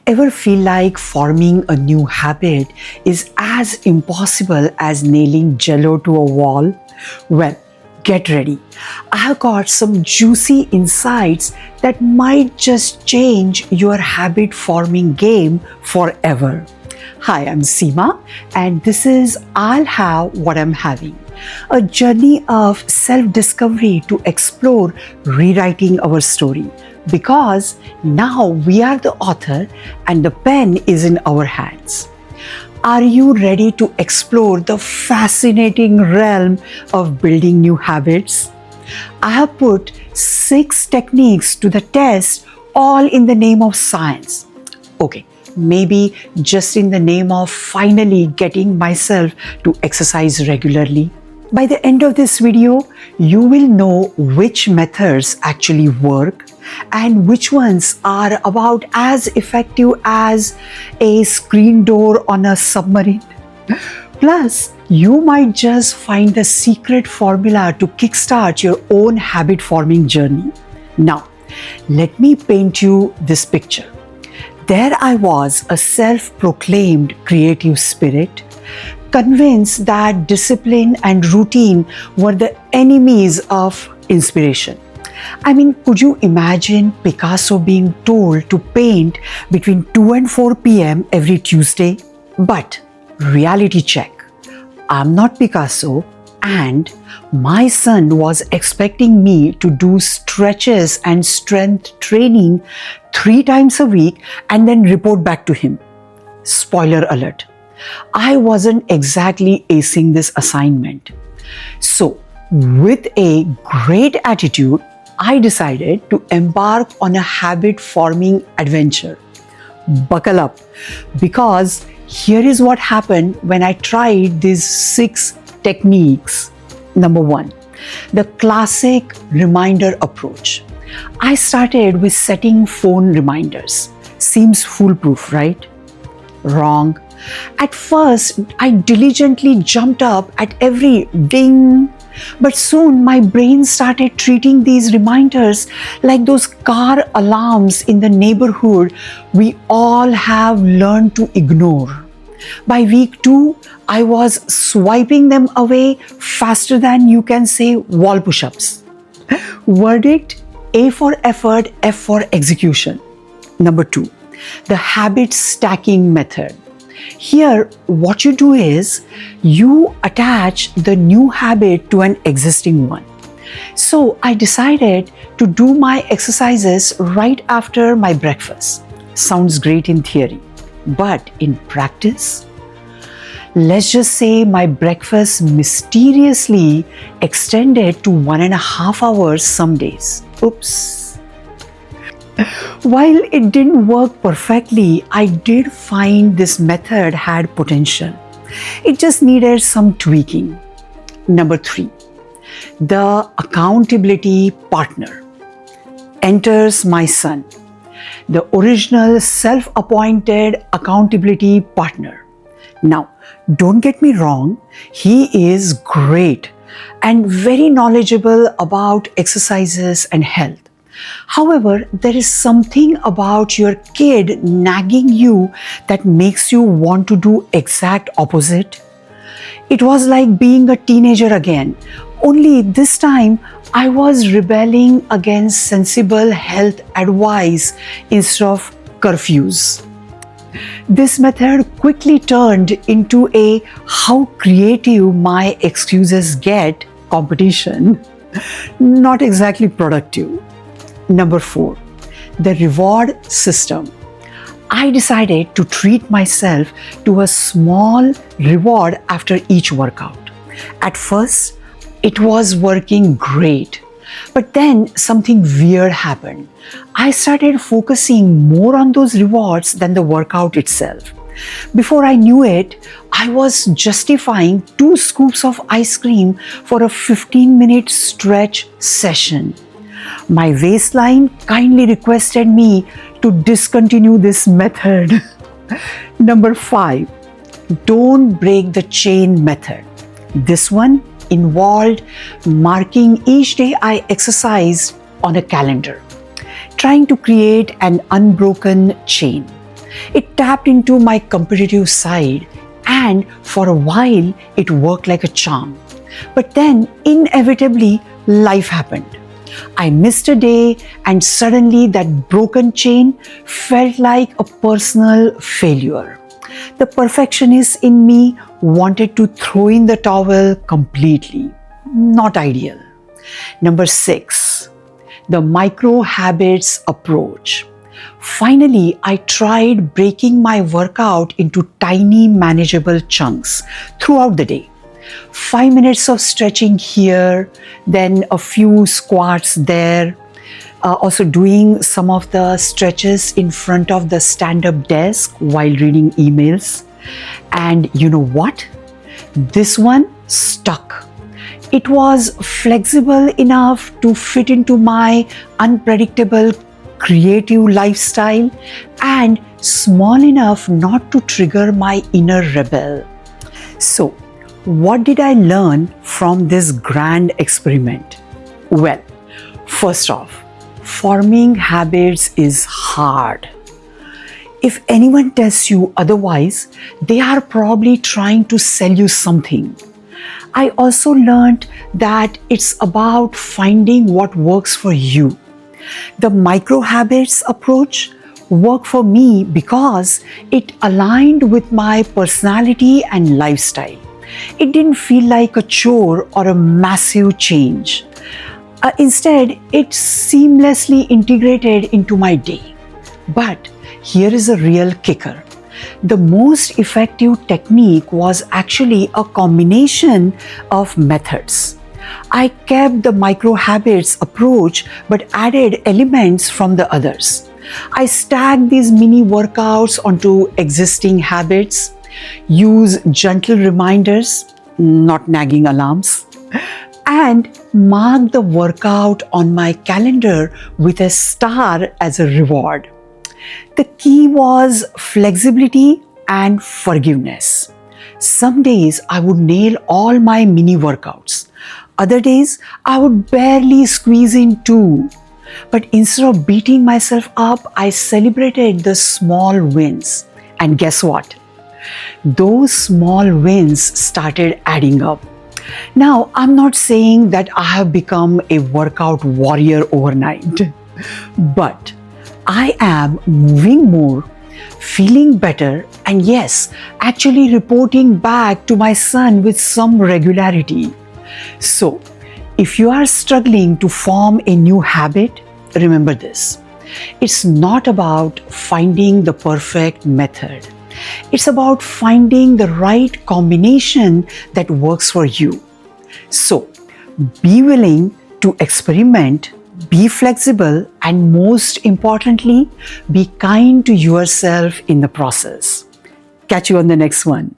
Ever feel like forming a new habit is as impossible as nailing Jello to a wall? Well, get ready. I have got some juicy insights that might just change your habit forming game forever. Hi, I'm Seema, and this is I'll Have What I'm Having, a journey of self-discovery to explore rewriting our story. Because now we are the author and the pen is in our hands. Are you ready to explore the fascinating realm of building new habits? I have put 6 techniques to the test, all in the name of science. Okay, maybe just in the name of finally getting myself to exercise regularly. By the end of this video, you will know which methods actually work and which ones are about as effective as a screen door on a submarine. Plus, you might just find the secret formula to kickstart your own habit forming journey. Now, let me paint you this picture. There I was, a self-proclaimed creative spirit, convinced that discipline and routine were the enemies of inspiration. I mean, could you imagine Picasso being told to paint between 2 and 4 p.m. every Tuesday? But reality check. I'm not Picasso, and my son was expecting me to do stretches and strength training 3 times a week and then report back to him. Spoiler alert. I wasn't exactly acing this assignment. So, with a great attitude, I decided to embark on a habit-forming adventure. Buckle up, because here is what happened when I tried these 6 techniques. Number 1, the classic reminder approach. I started with setting phone reminders. Seems foolproof, right? Wrong. At first, I diligently jumped up at every ding. But soon my brain started treating these reminders like those car alarms in the neighborhood we all have learned to ignore. By week 2, I was swiping them away faster than you can say wall push-ups. Verdict: A for effort, F for execution. Number 2, the habit stacking method. Here, what you do is you attach the new habit to an existing one. So I decided to do my exercises right after my breakfast. Sounds great in theory, but in practice, let's just say my breakfast mysteriously extended to 1.5 hours some days. Oops. While it didn't work perfectly, I did find this method had potential. It just needed some tweaking. Number 3, the accountability partner. Enters my son, the original self-appointed accountability partner. Now, don't get me wrong, he is great and very knowledgeable about exercises and health. However, there is something about your kid nagging you that makes you want to do exact opposite. It was like being a teenager again, only this time I was rebelling against sensible health advice instead of curfews. This method quickly turned into a how creative my excuses get competition. Not exactly productive. Number 4, the reward system. I decided to treat myself to a small reward after each workout. At first, it was working great, but then something weird happened. I started focusing more on those rewards than the workout itself. Before I knew it, I was justifying 2 scoops of ice cream for a 15-minute stretch session. My waistline kindly requested me to discontinue this method. Number 5, don't break the chain method. This one involved marking each day I exercised on a calendar, trying to create an unbroken chain. It tapped into my competitive side, and for a while it worked like a charm. But then, inevitably, life happened. I missed a day, and suddenly that broken chain felt like a personal failure. The perfectionist in me wanted to throw in the towel completely. Not ideal. Number 6, the micro habits approach. Finally, I tried breaking my workout into tiny, manageable chunks throughout the day. 5 minutes of stretching here, then a few squats there. Also doing some of the stretches in front of the stand-up desk while reading emails. And you know what? This one stuck. It was flexible enough to fit into my unpredictable creative lifestyle and small enough not to trigger my inner rebel. So, what did I learn from this grand experiment? Well, first off, forming habits is hard. If anyone tells you otherwise, they are probably trying to sell you something. I also learned that it's about finding what works for you. The micro habits approach worked for me because it aligned with my personality and lifestyle. It didn't feel like a chore or a massive change. Instead, it seamlessly integrated into my day. But here is a real kicker. The most effective technique was actually a combination of methods. I kept the micro habits approach but added elements from the others. I stacked these mini workouts onto existing habits, use gentle reminders, not nagging alarms, and mark the workout on my calendar with a star as a reward. The key was flexibility and forgiveness. Some days I would nail all my mini workouts. Other days I would barely squeeze in 2. But instead of beating myself up, I celebrated the small wins. And guess what? Those small wins started adding up. Now, I'm not saying that I have become a workout warrior overnight, but I am moving more, feeling better, and yes, actually reporting back to my son with some regularity. So, if you are struggling to form a new habit, remember this. It's not about finding the perfect method. It's about finding the right combination that works for you. So, be willing to experiment, be flexible, and most importantly, be kind to yourself in the process. Catch you on the next one.